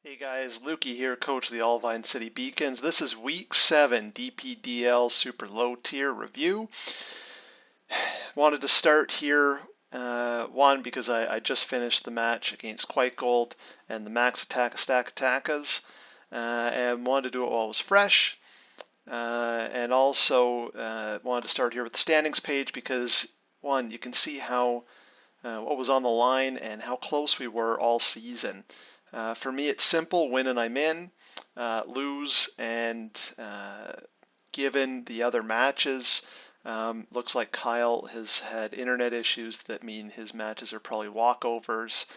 Hey guys, Lukey here, coach of the Allvine City Beacons. This is week 7 DPDL Super Low Tier review. Wanted to start here, one, because I just finished the match against Quite Gold and the Max Attacka Stackattackas, and wanted to do it while it was fresh. And also wanted to start here with the standings page because, one, you can see how what was on the line and how close we were all season. For me, it's simple: win and I'm in, lose and given the other matches, looks like Kyle has had internet issues that mean his matches are probably walkovers.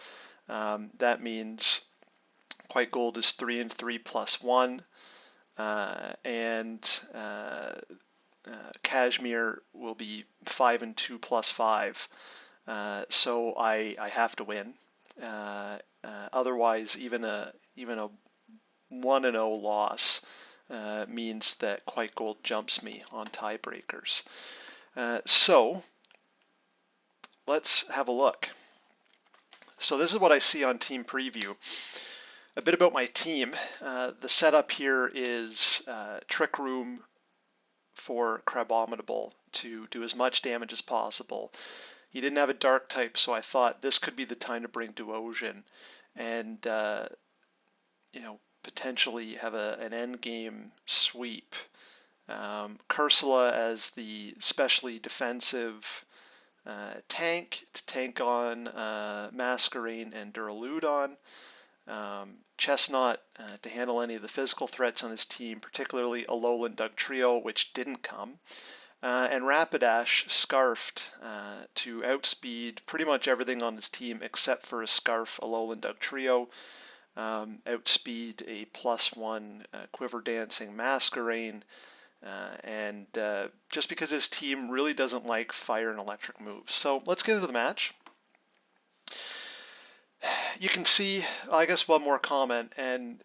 That means Quite Gold is 3-3 plus 1, and Kashmir will be 5-2 plus 5. So I have to win. Otherwise, even a 1-0 loss means that Quite Gold jumps me on tiebreakers. So let's have a look. So this is what I see on Team Preview. A bit about my team. The setup here is Trick Room for Crabominable to do as much damage as possible. He didn't have a dark type, so I thought this could be the time to bring Duosian and potentially have an end game sweep. Cursula as the specially defensive tank to tank on Masquerain and Duraludon. Chestnut to handle any of the physical threats on his team, particularly Alolan Dugtrio, which didn't come. And Rapidash scarfed to outspeed pretty much everything on his team except for a scarf Alolan Dugtrio, outspeed a +1 Quiver Dancing Masquerain, and just because his team really doesn't like fire and electric moves. So let's get into the match. You can see, I guess one more comment, and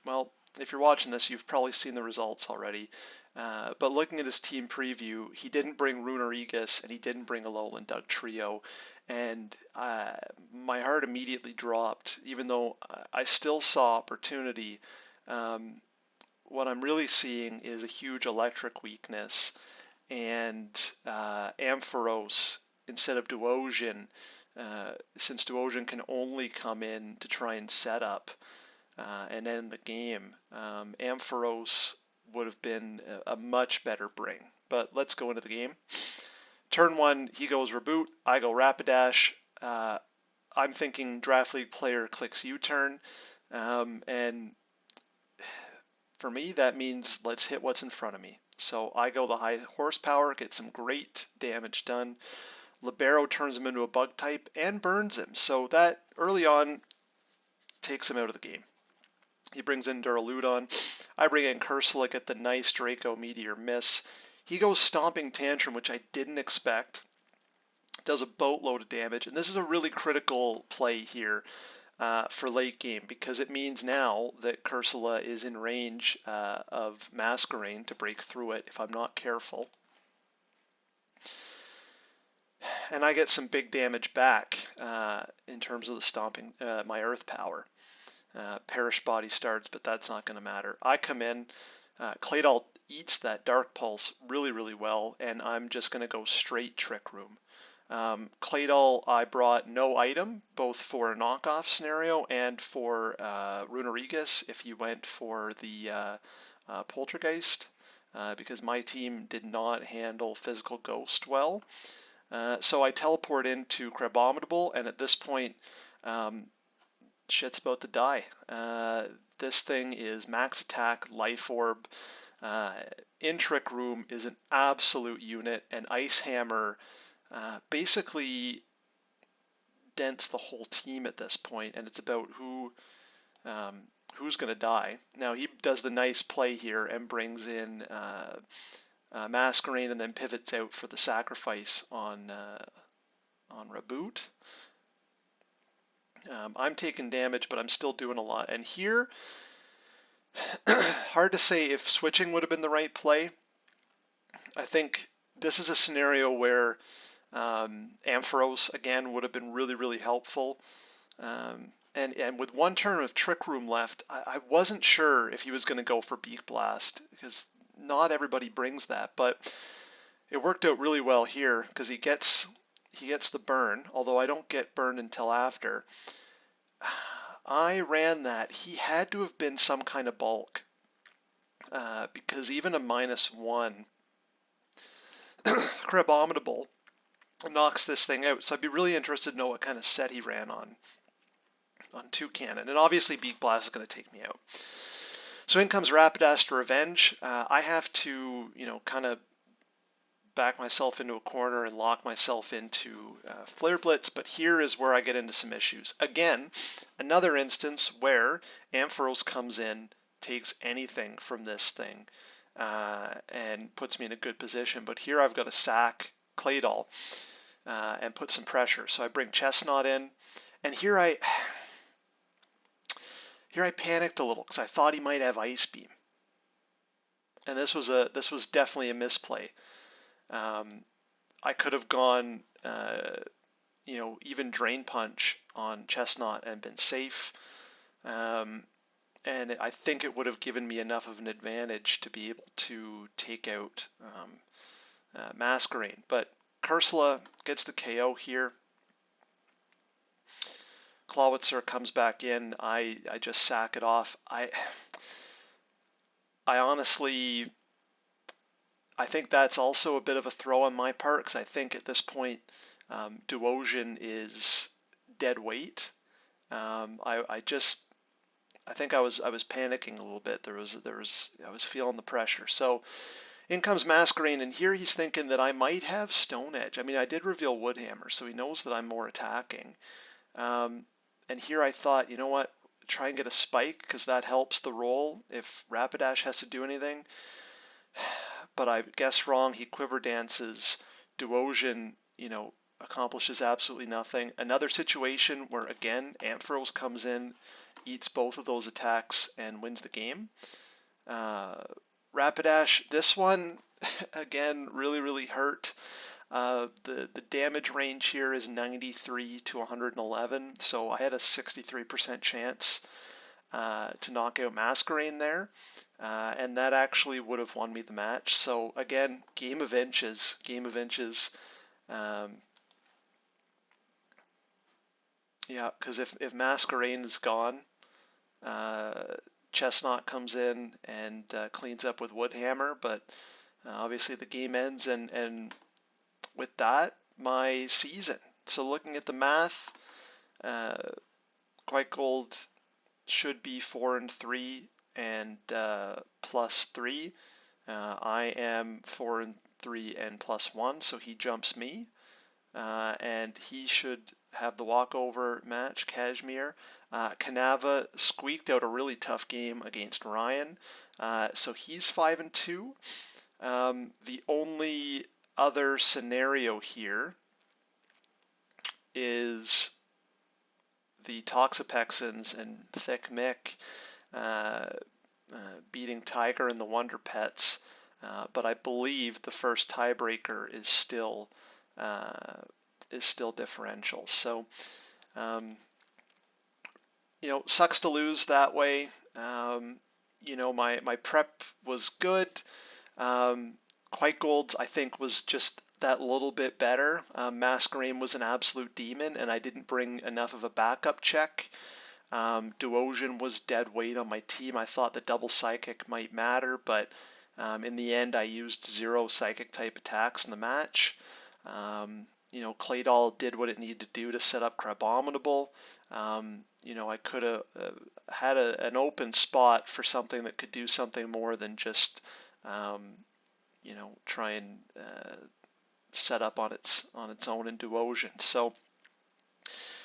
well, if you're watching this, you've probably seen the results already. But looking at his team preview, he didn't bring Runerigus and he didn't bring Alolan Dugtrio, and my heart immediately dropped, even though I still saw opportunity. What I'm really seeing is a huge electric weakness, and Ampharos instead of Duosian, since Duosian can only come in to try and set up and end the game. Ampharos would have been a much better bring. But let's go into the game. Turn 1, he goes Reboot, I go Rapidash. I'm thinking Draft League player clicks U-turn, and for me that means let's hit what's in front of me. So I go the high horsepower, get some great damage done. Libero turns him into a bug type and burns him, so that early on takes him out of the game. He brings in Duraludon. I bring in Cursula, get the nice Draco Meteor miss. He goes Stomping Tantrum, which I didn't expect. Does a boatload of damage, and this is a really critical play here for late game, because it means now that Cursula is in range of Masquerain to break through it if I'm not careful. And I get some big damage back in terms of the stomping, my Earth power. Perish Body starts, but that's not going to matter. I come in, Claydol eats that Dark Pulse really, really well, and I'm just going to go straight Trick Room. Claydol, I brought no item, both for a knockoff scenario and for Runerigus if you went for the Poltergeist, because my team did not handle Physical Ghost well. So I teleport into Crabominable, and at this point, shit's about to die. This thing is max attack, life orb. In Trick Room is an absolute unit, and Ice Hammer basically dents the whole team at this point, and it's about who's going to die. Now he does the nice play here and brings in Masquerain and then pivots out for the sacrifice on Reboot. I'm taking damage, but I'm still doing a lot. And here, hard to say if switching would have been the right play. I think this is a scenario where Ampharos, again, would have been really, really helpful. And with one turn of Trick Room left, I wasn't sure if he was going to go for Beak Blast, because not everybody brings that, but it worked out really well here because he gets the burn, although I don't get burned until after. I ran that. He had to have been some kind of bulk, because even a -1 Crabominable knocks this thing out. So I'd be really interested to know what kind of set he ran on 2 cannon. And obviously Beak Blast is going to take me out. So in comes Rapidash to Revenge. I have to, kind of back myself into a corner and lock myself into Flare Blitz, but here is where I get into some issues. Again, another instance where Ampharos comes in, takes anything from this thing, and puts me in a good position. But here I've got to sack Claydol and put some pressure. So I bring Chestnut in, and here I panicked a little because I thought he might have Ice Beam, and this was definitely a misplay. I could have gone, even Drain Punch on Chestnut and been safe. And I think it would have given me enough of an advantage to be able to take out Masquerain. But Cursula gets the KO here. Clawitzer comes back in. I just sack it off. I honestly, I think that's also a bit of a throw on my part, because I think at this point Duosian is dead weight. I think I was panicking a little bit. I was feeling the pressure. So in comes Masquerain, and here he's thinking that I might have Stone Edge. I mean, I did reveal Woodhammer, so he knows that I'm more attacking. And here I thought, you know what, try and get a spike, because that helps the roll if Rapidash has to do anything. But I guess wrong. He Quiver Dances. Duosian, accomplishes absolutely nothing. Another situation where, again, Ampharos comes in, eats both of those attacks, and wins the game. Rapidash, this one, again, really, really hurt. The damage range here is 93 to 111, so I had a 63% chance to knock out Masquerain there, and that actually would have won me the match. So again, game of inches. Yeah, because if Masquerain is gone, Chestnut comes in and cleans up with Woodhammer, but obviously the game ends, and with that, my season. So looking at the math, White Gold should be 4-3 and +3. I am 4-3 and +1, so he jumps me, and he should have the walkover match. Kashmir. Kanava squeaked out a really tough game against Ryan, so he's 5-2. The only other scenario here is the Toxapexins and Thick Mick beating Tiger and the Wonder Pets, but I believe the first tiebreaker is still differential. So, sucks to lose that way. My prep was good. White Gold, I think, was just that little bit better. Masquerain was an absolute demon, and I didn't bring enough of a backup check. Duosian was dead weight on my team. I thought the double psychic might matter, but in the end I used 0 psychic type attacks in the match. Claydol did what it needed to do to set up Crabominable. I could have had an open spot for something that could do something more than just try and set up on its own in Duosian. So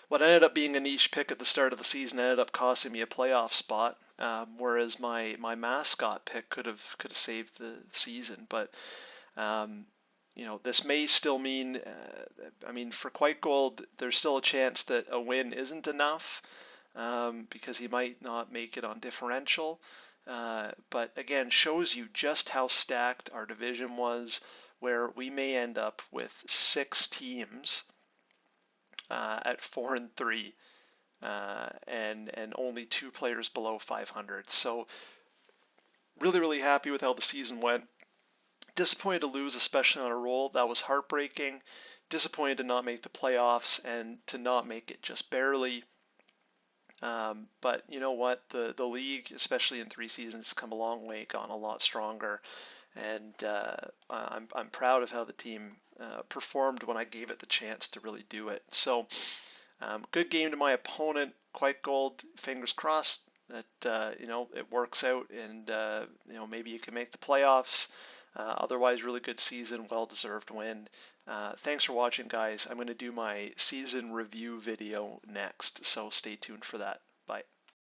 what ended up being a niche pick at the start of the season ended up costing me a playoff spot, whereas my mascot pick could have saved the season. But this may still mean, for White Gold, there's still a chance that a win isn't enough, because he might not make it on differential. But again, shows you just how stacked our division was, where we may end up with 6 teams at 4-3 and only 2 players below 500. So really happy with how the season went. Disappointed to lose, especially on a roll. That was heartbreaking. Disappointed to not make the playoffs and to not make it just barely. But you know what? The league, especially in 3 seasons, has come a long way, gotten a lot stronger, and I'm proud of how the team performed when I gave it the chance to really do it. So good game to my opponent. Quite gold. Fingers crossed that it works out, and maybe you can make the playoffs. Otherwise, really good season, well-deserved win. Thanks for watching, guys. I'm going to do my season review video next, so stay tuned for that. Bye.